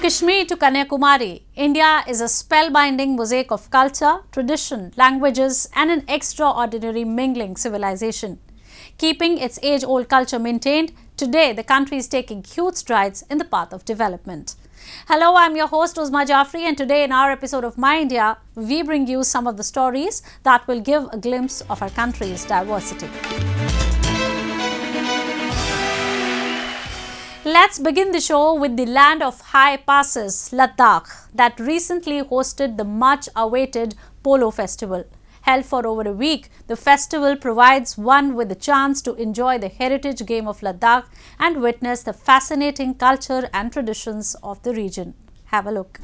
Kashmir to Kanyakumari, India is a spellbinding mosaic of culture, tradition, languages and an extraordinary mingling civilization. Keeping its age-old culture maintained, today the country is taking huge strides in the path of development. Hello, I'm your host Uzma Jaffrey, and today in our episode of My India, we bring you some of the stories that will give a glimpse of our country's diversity. Let's begin the show with the land of high passes, Ladakh, that recently hosted the much-awaited Polo Festival. Held for over a week, the festival provides one with the chance to enjoy the heritage game of Ladakh and witness the fascinating culture and traditions of the region. Have a look.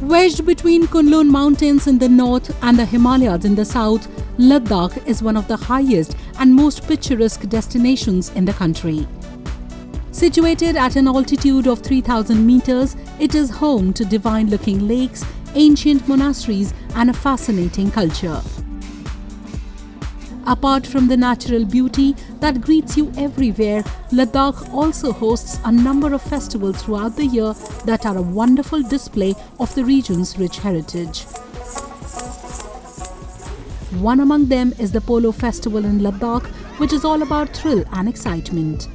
Wedged between Communal mountains in the north and the Himalayas in the south, Ladakh is one of the highest and most picturesque destinations in the country. Situated at an altitude of 3,000 meters, it is home to divine-looking lakes, ancient monasteries and a fascinating culture. Apart from the natural beauty that greets you everywhere, Ladakh also hosts a number of festivals throughout the year that are a wonderful display of the region's rich heritage. One among them is the Polo Festival in Ladakh, which is all about thrill and excitement.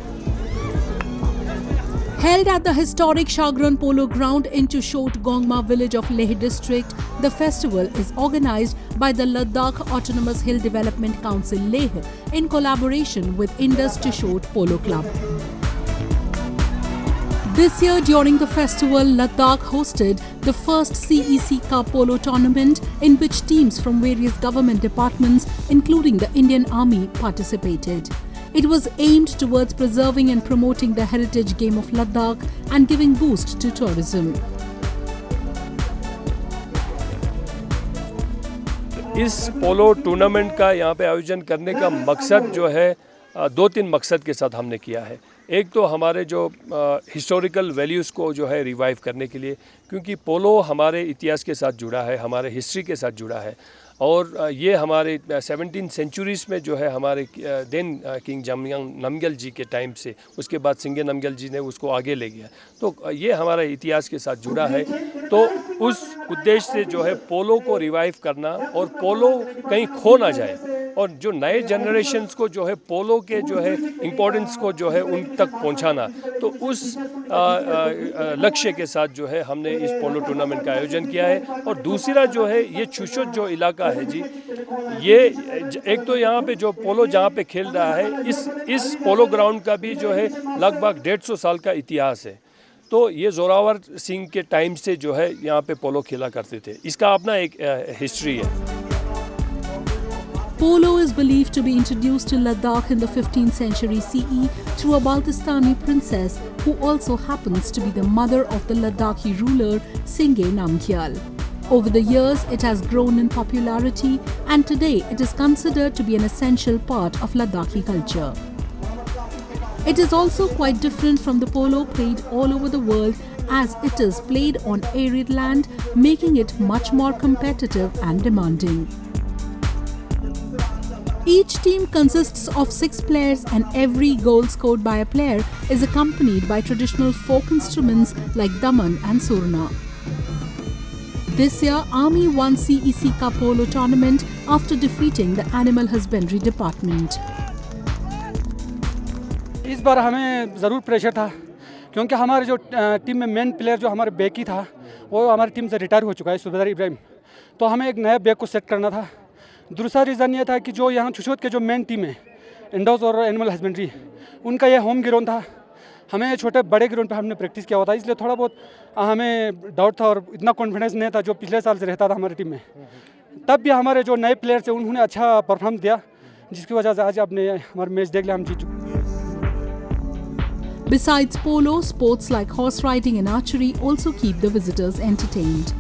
Held at the historic Shagran Polo Ground in Chushot Gongma village of Leh district, the festival is organised by the Ladakh Autonomous Hill Development Council Leh in collaboration with Indus Chushot Polo Club. This year during the festival, Ladakh hosted the first CEC Cup Polo tournament in which teams from various government departments including the Indian Army participated. It was aimed towards preserving and promoting the heritage game of Ladakh and giving boost to tourism. इस polo tournament का यहाँ पे आयोजन करने का मकसद जो है दो तीन मकसद के साथ हमने किया है। एक तो हमारे जो हिस्टोरिकल वैल्यूज़ को जो है रिवाइव करने के लिए, क्योंकि पोलो हमारे इतिहास के साथ जुड़ा है, हमारे हिस्ट्री के साथ जुड़ा है और ये हमारे 17th सेंचुरीज़ में जो है हमारे देन किंग जमयांग नमग्याल जी के टाइम से, उसके बाद सिंगे नमग्याल जी ने उसको आगे ले गया, तो ये हमारे इतिहास के साथ जुड़ा है। तो उस उद्देश्य से जो है पोलो को रिवाइव करना और पोलो कहीं खो ना जाए और जो नए जनरेशन्स को जो है पोलो के जो है इम्पोर्टेंस को जो है उन तक पहुंचाना, तो उस लक्ष्य के साथ जो है हमने इस पोलो टूर्नामेंट का आयोजन किया है। और दूसरा जो है ये चुशोत जो इलाका है जी, ये एक तो यहाँ पे जो पोलो जहाँ पे खेल रहा है, इस पोलो ग्राउंड का भी जो है लगभग 150 साल का इतिहास है। तो ये जोरावर सिंह के टाइम से जो है यहाँ पे पोलो खेला करते थे, इसका अपना एक हिस्ट्री है। Polo is believed to be introduced to Ladakh in the 15th century CE through a Baltistani princess who also happens to be the mother of the Ladakhi ruler Singye Namgyal. Over the years, it has grown in popularity and today it is considered to be an essential part of Ladakhi culture. It is also quite different from the polo played all over the world as it is played on arid land, making it much more competitive and demanding. Each team consists of 6 players and every goal scored by a player is accompanied by traditional folk instruments like daman and surna. This year, Army won CEC Cup Polo tournament after defeating the Animal Husbandry Department. इस बार हमें ज़रूर pressure था क्योंकि हमारे जो team में main player जो हमारे बैक ही था वो हमारी टीम से रिटायर हो चुका है, सुबेदार इब्राहिम, तो हमें एक नया बैक को सेट करना था। दूसरा रीज़न ये था कि जो यहाँ चुशोत के जो मेन टीम है इंडोज और एनिमल हस्बेंड्री, उनका ये होम ग्राउंड था। हमें छोटे बड़े ग्राउंड पे हमने प्रैक्टिस किया हुआ था, इसलिए थोड़ा बहुत हमें डाउट था और इतना कॉन्फिडेंस नहीं था जो पिछले साल से रहता था हमारी टीम में। तब भी हमारे जो नए प्लेयर्स थे उन्होंने अच्छा परफॉर्म दिया, जिसकी वजह से आज आपने हमारे मैच देख लिया, हम जीत चुके। Besides polo, sports like horse riding and archery also keep the visitors entertained.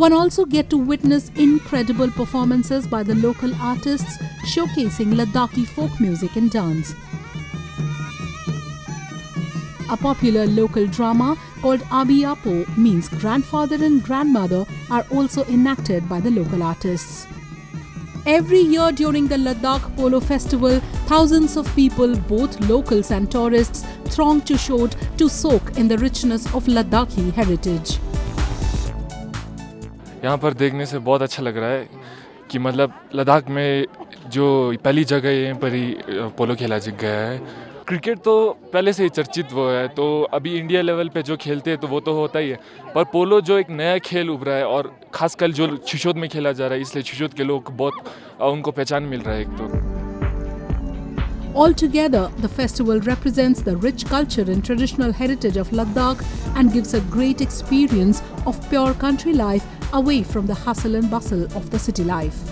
One also get to witness incredible performances by the local artists showcasing Ladakhi folk music and dance. A popular local drama called Abi Apo means grandfather and grandmother are also enacted by the local artists. Every year during the Ladakh Polo Festival, thousands of people, both locals and tourists, throng to shore to soak in the richness of Ladakhi heritage. यहाँ पर देखने से बहुत अच्छा लग रहा है कि मतलब लद्दाख में जो पहली जगह यहीं पर ही पोलो खेला गया है। क्रिकेट तो पहले से ही चर्चित वो है, तो अभी इंडिया लेवल पे जो खेलते हैं तो वो तो होता ही है, पर पोलो जो एक नया खेल उभरा है और खासकर जो शिशोद में खेला जा रहा है, इसलिए शिशोद के लोग बहुत उनको पहचान मिल रहा है एक तो। Altogether, the festival represents the rich culture and traditional heritage of Ladakh and gives a great experience of pure country life away from the hustle and bustle of the city life.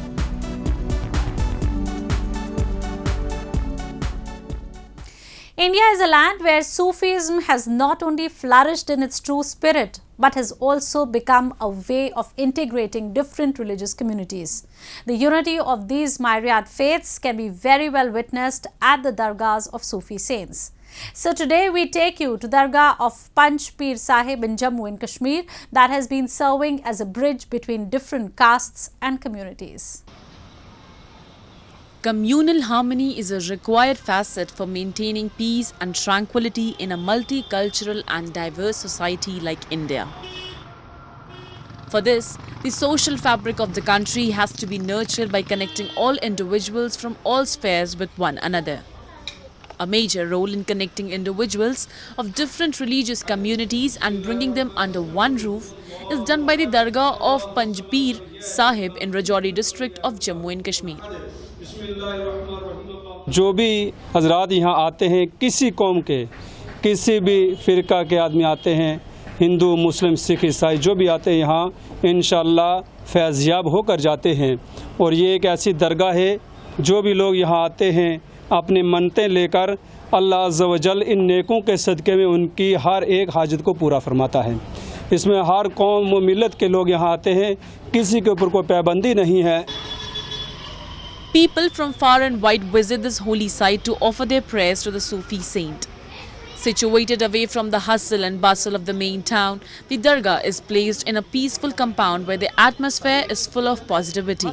India is a land where Sufism has not only flourished in its true spirit, but has also become a way of integrating different religious communities. The unity of these myriad faiths can be very well witnessed at the Dargahs of Sufi saints. So today we take you to Dargah of Panj Sahib in Jammu and Kashmir that has been serving as a bridge between different castes and communities. Communal harmony is a required facet for maintaining peace and tranquility in a multicultural and diverse society like India. For this, the social fabric of the country has to be nurtured by connecting all individuals from all spheres with one another. A major role in connecting individuals of different religious communities and bringing them under one roof is done by the Dargah of Panj Sahib in Rajouri district of Jammu and Kashmir. जो भी हजरात यहाँ आते हैं, किसी कौम के, किसी भी फ़िरका के आदमी आते हैं, हिंदू, मुस्लिम, सिख, ईसाई जो भी आते हैं यहाँ, इंशाअल्लाह फैज़याब होकर जाते हैं। और ये एक ऐसी दरगाह है, जो भी लोग यहाँ आते हैं अपने मन्नतें लेकर, अल्लाह अज़्ज़ा व जल इन नेकों के सदक़े में उनकी हर एक हाजत को पूरा फरमाता है। इसमें हर कौम व मिलत के लोग यहाँ आते हैं, किसी के ऊपर कोई पाबंदी नहीं है। People from far and wide visit this holy site to offer their prayers to the Sufi saint. Situated away from the hustle and bustle of the main town, the Dargah is placed in a peaceful compound where the atmosphere is full of positivity.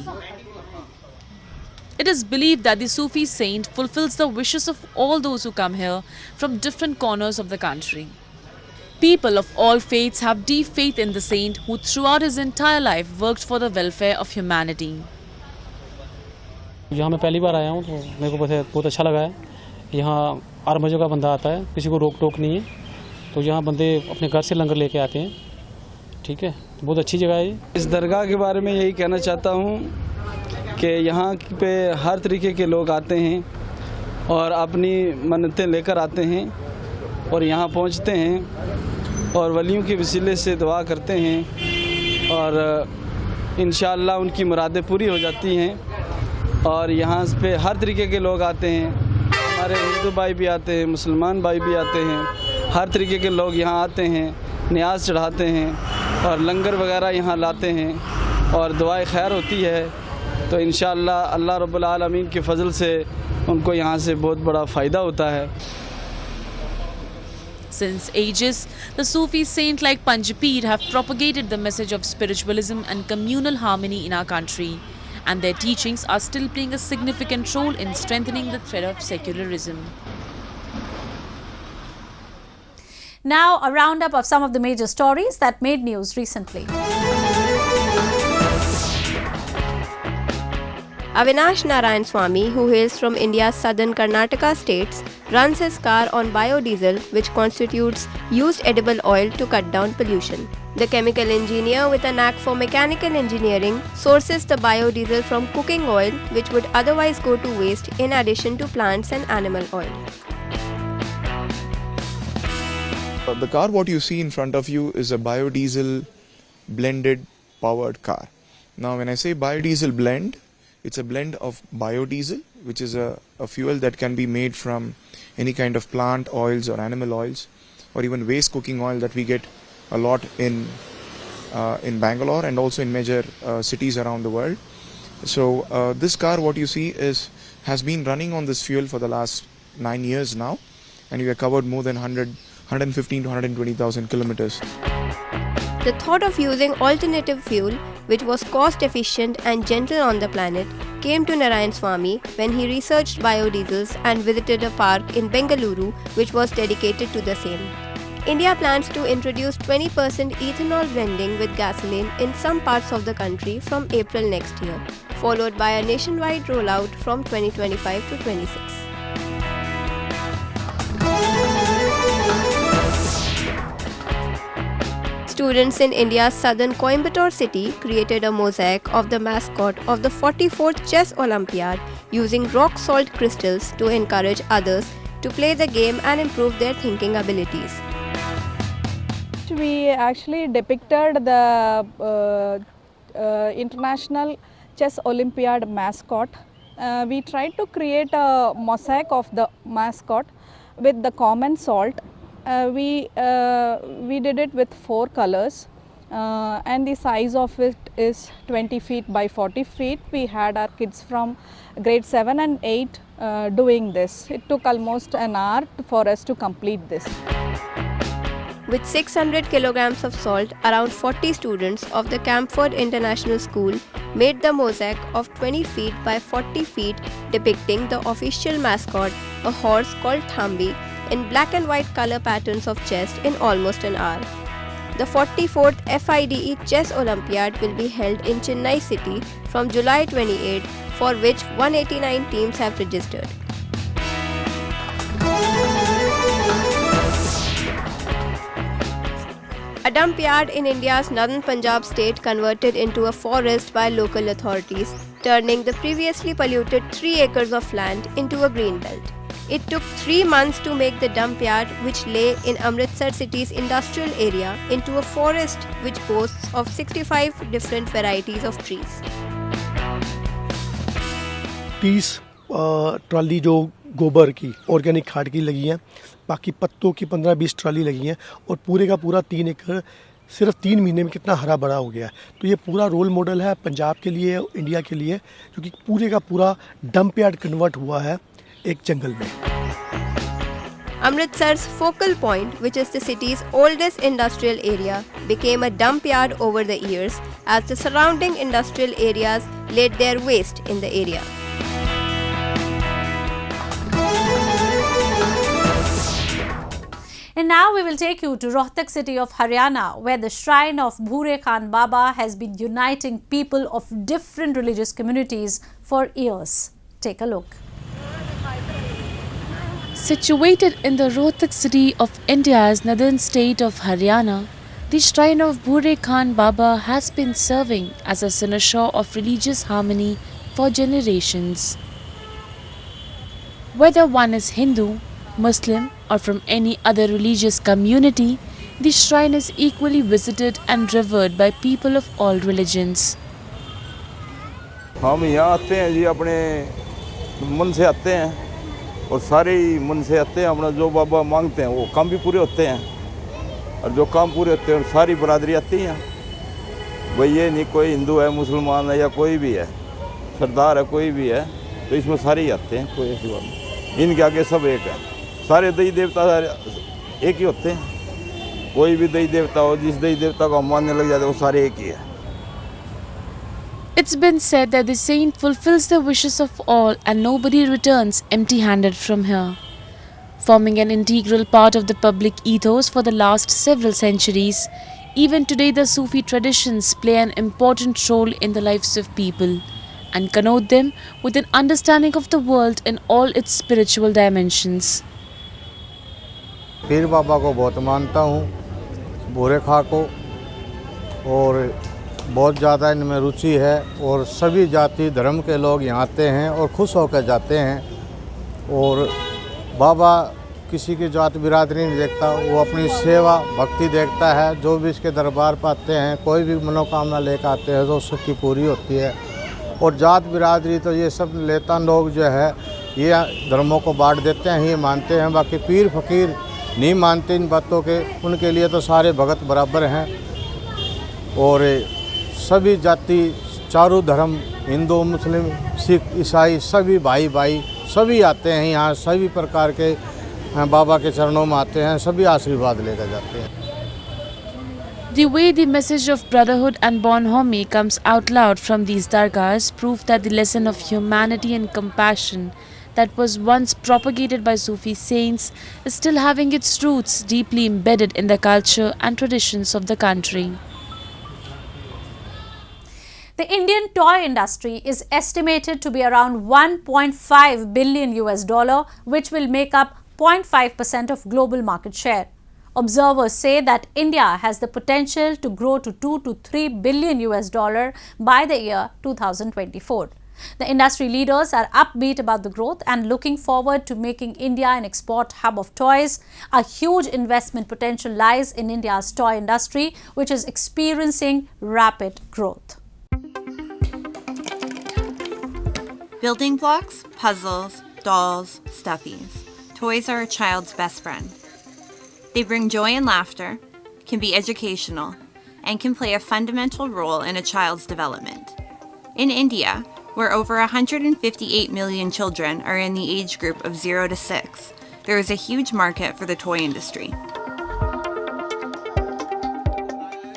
It is believed that the Sufi saint fulfills the wishes of all those who come here from different corners of the country. People of all faiths have deep faith in the saint who throughout his entire life worked for the welfare of humanity. यहाँ मैं पहली बार आया हूँ तो मेरे को बहुत अच्छा लगा है। यहाँ हर मज़े का बंदा आता है, किसी को रोक टोक नहीं है, तो यहाँ बंदे अपने घर से लंगर लेके आते हैं। ठीक है, तो बहुत अच्छी जगह है। इस दरगाह के बारे में यही कहना चाहता हूँ कि यहाँ पे हर तरीके के लोग आते हैं और अपनी मन्नतें लेकर आते हैं और यहाँ पहुँचते हैं और वलियों के वसीले से दुआ करते हैं और इंशाअल्लाह उनकी मुरादें पूरी हो जाती हैं। और यहाँ पे हर तरीके के लोग आते हैं, हमारे हिंदू भाई भी आते हैं, मुसलमान भाई भी आते हैं, हर तरीके के लोग यहाँ आते हैं, नियाज चढ़ाते हैं और लंगर वगैरह यहाँ लाते हैं और दुआएं खैर होती है। तो इंशाअल्लाह अल्लाह रब्बुल आलमीन के फजल से उनको यहाँ से बहुत बड़ा फ़ायदा होता है। Since ages, the Sufi saint like Panj have propagated the message of spiritualism and communal harmony in our country. And their teachings are still playing a significant role in strengthening the thread of secularism. Now, a roundup of some of the major stories that made news recently. Avinash Narayan Swamy, who hails from India's southern Karnataka states, runs his car on biodiesel, which constitutes used edible oil to cut down pollution. The chemical engineer with a knack for mechanical engineering sources the biodiesel from cooking oil, which would otherwise go to waste in addition to plants and animal oil. The car what you see in front of you is a biodiesel blended powered car. Now when I say biodiesel blend, it's a blend of biodiesel, which is a fuel that can be made from any kind of plant oils or animal oils or even waste cooking oil that we get a lot in Bangalore and also in major cities around the world. So this car what you see has been running on this fuel for the last 9 years now, and we have covered more than 115 to 120,000 kilometers. The thought of using alternative fuel which was cost efficient and gentle on the planet, came to Narayan Swamy when he researched biodiesels and visited a park in Bengaluru which was dedicated to the same. India plans to introduce 20% ethanol blending with gasoline in some parts of the country from April next year, followed by a nationwide rollout from 2025 to 26. Students in India's southern Coimbatore city created a mosaic of the mascot of the 44th Chess Olympiad using rock salt crystals to encourage others to play the game and improve their thinking abilities. We actually depicted the International Chess Olympiad mascot. We tried to create a mosaic of the mascot with the common salt. We did it with 4 colors and the size of it is 20 feet by 40 feet. We had our kids from grade 7 and 8 doing this. It took almost an hour for us to complete this. With 600 kilograms of salt, around 40 students of the Camford International School made the mosaic of 20 feet by 40 feet depicting the official mascot, a horse called Thambi, in black and white color patterns of chess in almost an hour. The 44th FIDE Chess Olympiad will be held in Chennai city from July 28, for which 189 teams have registered. A dump yard in India's northern Punjab state converted into a forest by local authorities, turning the previously polluted 3 acres of land into a green belt. It took 3 months to make the dump yard, which lay in Amritsar city's industrial area, into a forest which boasts of 65 different varieties of trees. 30 trolley जो गोबर की organic खाद की लगी है, बाकी पत्तों की 15-20 ट्राली लगी हैं और पूरे का पूरा 3 एकड़ सिर्फ 3 महीने में कितना हरा भरा हो गया है। तो ये पूरा रोल मॉडल है पंजाब के लिए, इंडिया के लिए, क्योंकि पूरे का पूरा डंप यार्ड कन्वर्ट हुआ है एक जंगल में। Amritsar's focal point, which is the city's oldest industrial area, became a dump yard over the years as the surrounding industrial areas laid their waste in the area. And now we will take you to Rohtak city of Haryana, where the shrine of Bhure Khan Baba has been uniting people of different religious communities for years. Take a look. Situated in the Rohtak city of India's northern state of Haryana, the shrine of Bhure Khan Baba has been serving as a cynosure of religious harmony for generations. Whether one is Hindu, Muslim or from any other religious community, the shrine is equally visited and revered by people of all religions. हम यहाँ आते हैं जी, अपने मन से आते हैं और सारे मन से आते हैं। अपना जो बाबा मांगते हैं वो काम भी पूरे होते हैं और जो काम पूरे होते हैं सारी बरादरी आती है। भाई ये नहीं कोई हिंदू है, मुसलमान है या कोई भी है, सरदार है, कोई भी है, तो इसमें सारे ही आते हैं, कोई ऐसी बात नहीं। इनके आगे सब एक है, सारे देवी देवता एक ही होते हैं। कोई भी देवी देवता हो, जिस देवी देवता को हम मानने लग जाते हैं वो सारे एक ही है। It's been said that the saint fulfills the wishes of all and nobody returns empty-handed from here. Forming an integral part of the public ethos for the last several centuries, even today the Sufi traditions play an important role in the lives of people and connote them with an understanding of the world in all its spiritual dimensions. पीर बाबा को बहुत मानता हूँ, बूढ़े खां को, और बहुत ज़्यादा इनमें रुचि है और सभी जाति धर्म के लोग यहाँ आते हैं और खुश होकर जाते हैं। और बाबा किसी की जात बिरादरी नहीं देखता, वो अपनी सेवा भक्ति देखता है। जो भी इसके दरबार पर आते हैं, कोई भी मनोकामना लेकर आते हैं तो उसकी पूरी होती है। और जात बिरादरी तो ये सब लेता लोग जो है ये धर्मों को बांट देते हैं, ये मानते हैं। बाकी पीर फकीर नहीं मानते इन बातों के, उनके लिए तो सारे भगत बराबर हैं। और सभी जाति, चारों धर्म, हिंदू, मुस्लिम, सिख, ईसाई, सभी भाई भाई सभी आते हैं यहाँ, सभी प्रकार के बाबा के चरणों में आते हैं, सभी आशीर्वाद लेकर जाते हैं। The way the message of brotherhood and bonhomie comes out loud from these dargahs prove that the lesson of humanity and compassion that was once propagated by Sufi saints is still having its roots deeply embedded in the culture and traditions of the country. The Indian toy industry is estimated to be around $1.5 billion, which will make up 0.5% of global market share. Observers say that India has the potential to grow to $2 to $3 billion by the year 2024. The industry leaders are upbeat about the growth and looking forward to making India an export hub of toys. A huge investment potential lies in India's toy industry, which is experiencing rapid growth. Building blocks, puzzles, dolls, stuffies. Toys are a child's best friend. They bring joy and laughter, can be educational, and can play a fundamental role in a child's development. In India, where over 158 million children are in the age group of 0 to 6, there is a huge market for the toy industry.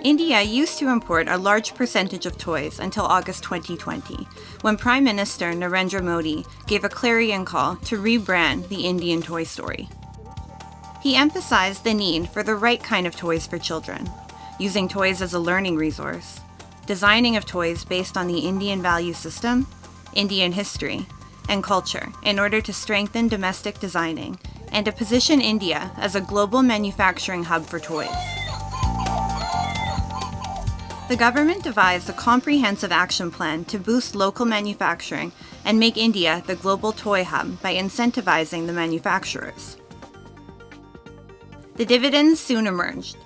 India used to import a large percentage of toys until August 2020, when Prime Minister Narendra Modi gave a clarion call to rebrand the Indian toy story. He emphasized the need for the right kind of toys for children, using toys as a learning resource, designing of toys based on the Indian value system, Indian history, and culture in order to strengthen domestic designing and to position India as a global manufacturing hub for toys. The government devised a comprehensive action plan to boost local manufacturing and make India the global toy hub by incentivizing the manufacturers. The dividends soon emerged.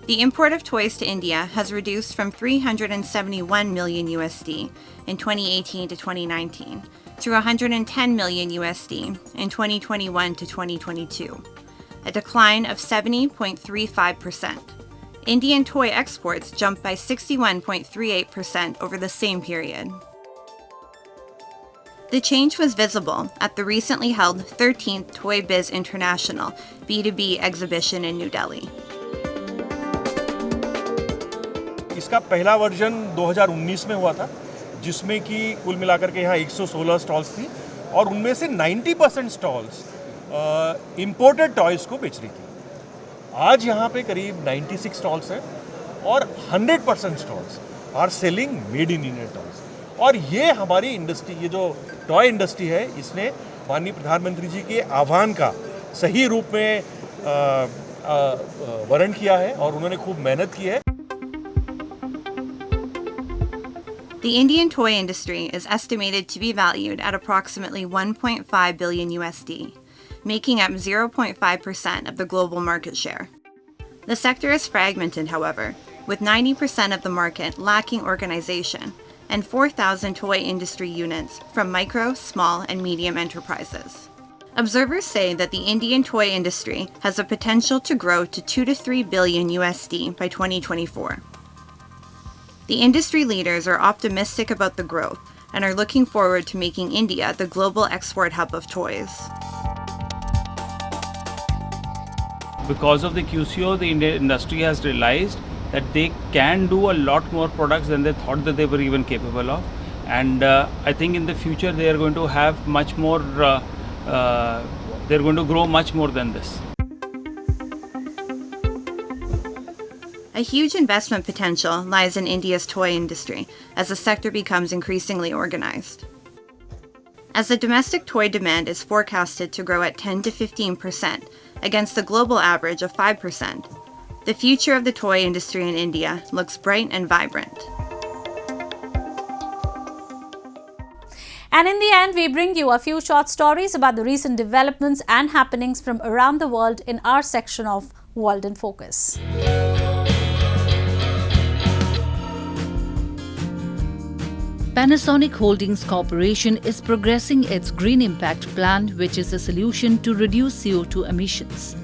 The import of toys to India has reduced from 371 million USD in 2018 to 2019 to 110 million USD in 2021 to 2022, a decline of 70.35%. Indian toy exports jumped by 61.38% over the same period. The change was visible at the recently held 13th Toy Biz International B2B exhibition in New Delhi. इसका पहला version 2019 में हुआ था, जिसमें कि कुल मिलाकर के यहाँ 116 स्टॉल्स थी और उनमें से 90% स्टॉल्स इंपोर्टेड टॉयज़ को बेच रही थी। आज यहाँ पे करीब 96 स्टॉल्स हैं और 100% stalls are selling made in India toys. और ये हमारी इंडस्ट्री, ये जो टॉय इंडस्ट्री है, इसने माननीय प्रधानमंत्री जी के आह्वान का सही रूप में वर्ण किया है और उन्होंने खूब मेहनत की है। The Indian toy industry is estimated to be valued at approximately 1.5 billion USD, making up 0.5% of the global market share. The sector is fragmented, however, with 90% of the market lacking organization and 4,000 toy industry units from micro, small, and medium enterprises. Observers say that the Indian toy industry has the potential to grow to 2 to 3 billion USD by 2024. The industry leaders are optimistic about the growth and are looking forward to making India the global export hub of toys. Because of the QCO, the Indian industry has realized that they can do a lot more products than they thought that they were even capable of. And I think in the future they are going to have much more, they're going to grow much more than this. A huge investment potential lies in India's toy industry as the sector becomes increasingly organized. As the domestic toy demand is forecasted to grow at 10 to 15% against the global average of 5%, the future of the toy industry in India looks bright and vibrant. And in the end, we bring you a few short stories about the recent developments and happenings from around the world in our section of World in Focus. Panasonic Holdings Corporation is progressing its Green Impact Plan, which is a solution to reduce CO2 emissions.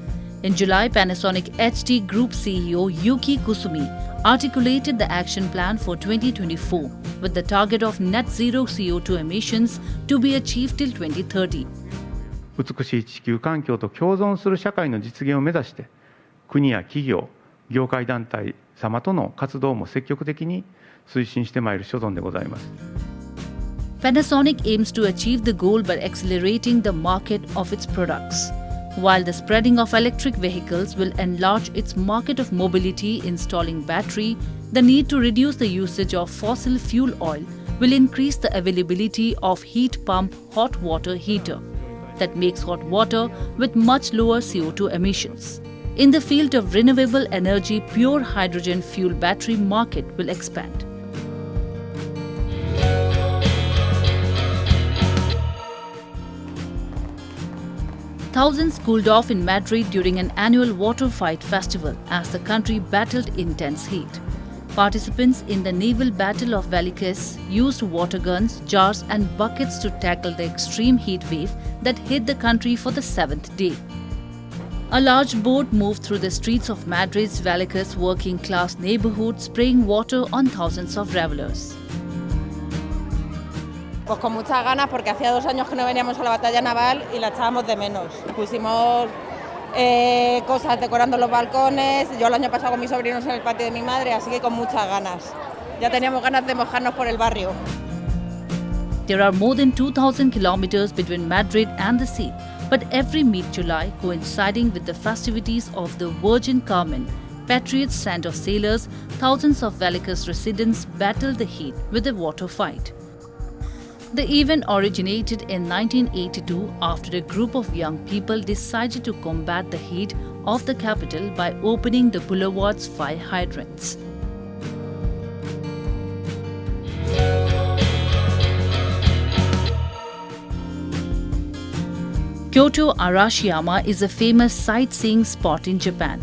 In July, Panasonic HT Group CEO Yuki Kusumi articulated the action plan for 2024 with the target of net zero CO2 emissions to be achieved till 2030. 美しい地球環境と共存する社会の実現を目指して、国や企業、業界団体様との活動も積極的に推進してまいる所存でございます。Panasonic aims to achieve the goal by accelerating the market of its products. While the spreading of electric vehicles will enlarge its market of mobility installing battery, the need to reduce the usage of fossil fuel oil will increase the availability of heat pump hot water heater that makes hot water with much lower CO2 emissions. In the field of renewable energy, pure hydrogen fuel battery market will expand. Thousands cooled off in Madrid during an annual water fight festival as the country battled intense heat. Participants in the naval battle of Vallecas used water guns, jars and buckets to tackle the extreme heat wave that hit the country for the 7th day. A large boat moved through the streets of Madrid's Vallecas working-class neighborhood, spraying water on thousands of revelers. Pues con muchas ganas, porque hacía 2 años que no veníamos a la batalla naval y la echábamos de menos. Pusimos cosas decorando los balcones, yo el año pasado con mis sobrinos en el patio de mi madre, así que con muchas ganas. Ya teníamos ganas de mojarnos por el barrio. There are more than 2,000 kilometers between Madrid and the sea, but every mid-July, coinciding with the festivities of the Virgin Carmen, Patriot's Sand of Sailors, thousands of Vallecas residents battled the heat with a water fight. The event originated in 1982 after a group of young people decided to combat the heat of the capital by opening the boulevard's fire hydrants. Kyoto Arashiyama is a famous sightseeing spot in Japan.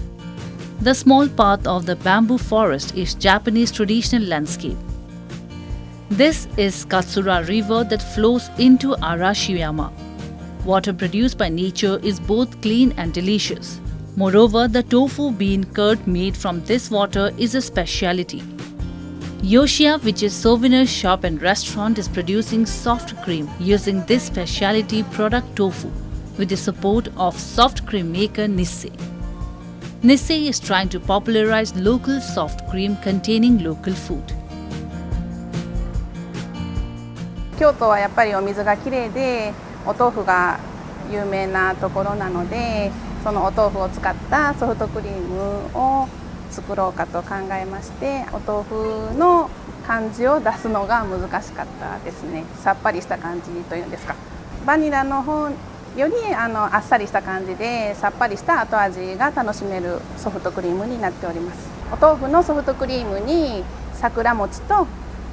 The small path of the bamboo forest is Japanese traditional landscape. This is Katsura River that flows into Arashiyama. Water produced by nature is both clean and delicious. Moreover, the tofu bean curd made from this water is a speciality. Yoshia, which is souvenir shop and restaurant, is producing soft cream using this speciality product tofu with the support of soft cream maker Nissei. Nissei is trying to popularize local soft cream containing local food. 京都はやっぱりお水がきれいでお豆腐が有名なところなので、そのお豆腐を使ったソフトクリームを作ろうかと考えまして、お豆腐の感じを出すのが難しかったですね。さっぱりした感じというんですか。バニラの方よりあっさりした感じでさっぱりした後味が楽しめるソフトクリームになっております。お豆腐のソフトクリームに桜餅と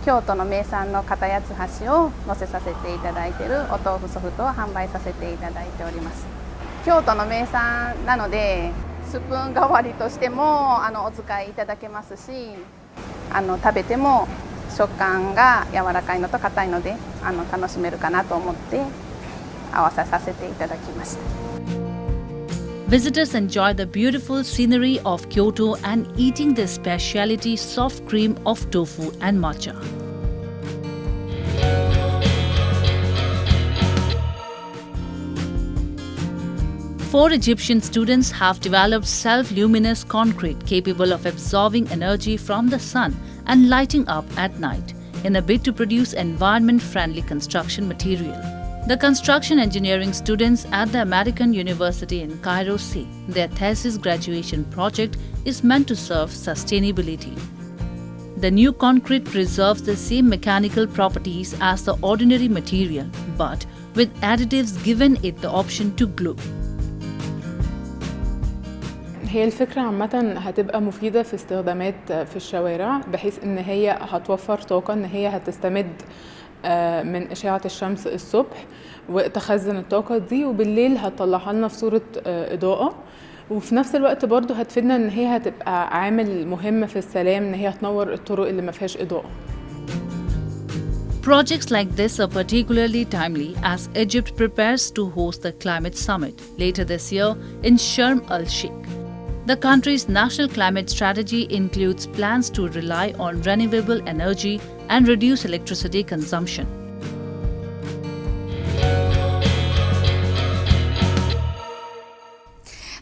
京都の名産の片八つ橋を乗せさせていただいているお豆腐ソフトを販売させていただいております。京都の名産なのでスプーン代わりとしてもお使いいただけますし、食べても食感が柔らかいのと硬いので楽しめるかなと思って合わせさせていただきました。Visitors enjoy the beautiful scenery of Kyoto and eating the specialty soft cream of tofu and matcha. Four Egyptian students have developed self-luminous concrete capable of absorbing energy from the sun and lighting up at night in a bid to produce environment-friendly construction material. The construction engineering students at the American University in Cairo say their thesis graduation project is meant to serve sustainability. The new concrete preserves the same mechanical properties as the ordinary material, but with additives given it the option to glow. هي الفكرة عامة هتبقى مفيدة في استخدامات في الشوارع، بحيث ان هي هتوفر طاقة، ان هي هتستمد من إشعة الشمس الصبح وتخزن الطاقة دي، وبالليل هتطلعها لنا في صورة إضاءة، وفي نفس الوقت برضو هتفيدنا ان هي هتبقى عامل مهم في السلام، ان هي هتنور الطرق اللي ما فيهاش إضاءة. Projects like this are particularly timely as Egypt prepares to host the climate summit later this year in Sharm el-Sheikh. The country's national climate strategy includes plans to rely on renewable energy and reduce electricity consumption.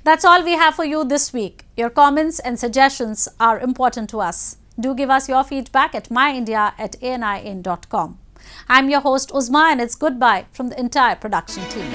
That's all we have for you this week. Your comments and suggestions are important to us. Do give us your feedback at myindia@anin.com. I'm your host Uzma, and it's goodbye from the entire production team.